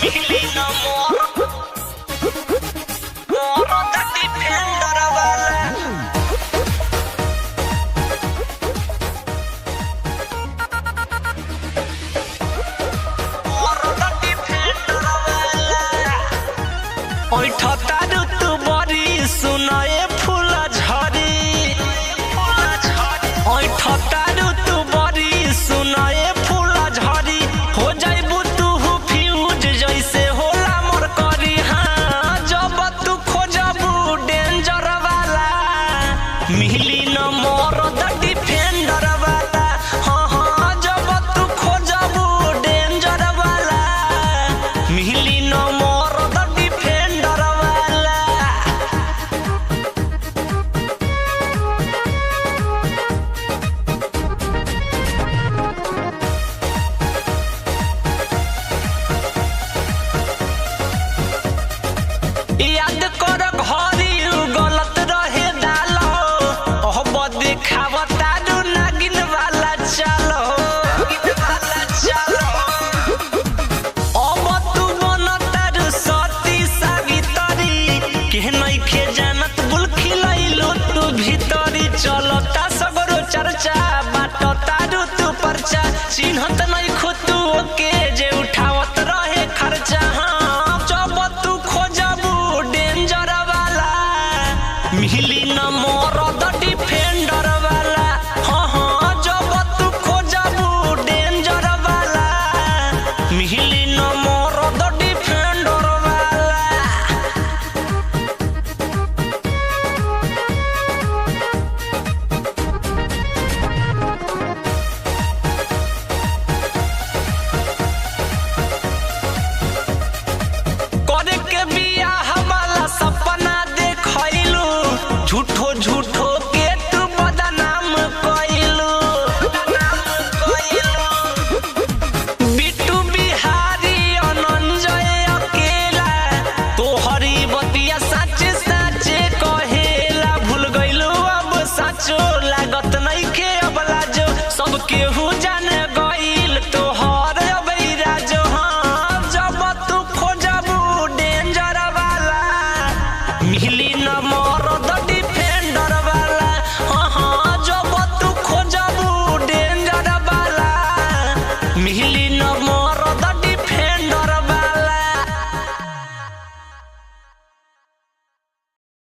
मिली न मोर डिफेंडर वाला ओठता तू बड़ी सुनाए फूल झरी ओठता तू बड़ी सुनाए फूल झरी हो जाइबू तू फ्यूज जैसे होला मोर करी। हाँ जब तू खोजबू डेंजर वाला मिली न मोर डिफेंडर वाला। हाँ हाँ जब तू खोजबू डेंजर वाला मिली न मोर डिफेंडर वाला। याद कर घरी गलत रहे डालो ओह बदी खावता दू नागिन वाला चलो अब तू बनता दू सती सावित्री के नइखे जानत बुल खिलैलू तू भीतरी चलता सगरो चर्चा बाटता दू तू परचा चिन्हत नहीं खुतू के जे उठावत रहे खर्चा। हाँ जब तू खोजबू डेंजर वाला मिली न मोर डिफेंडर वाला। हाँ हाँ जब तू खोजबू डेंजर वाला मिली न मोर डिफेंडर वाला। करे के बियाह वाला सपना देखैलू झूठो झूठो के तू बदनाम कइलू बिट्टू बिहारी अनंजय अकेला तोहरी बतिया सच सच कहेला भूल गइलू अब सचो लागत नइखे अब लाजो सब केहू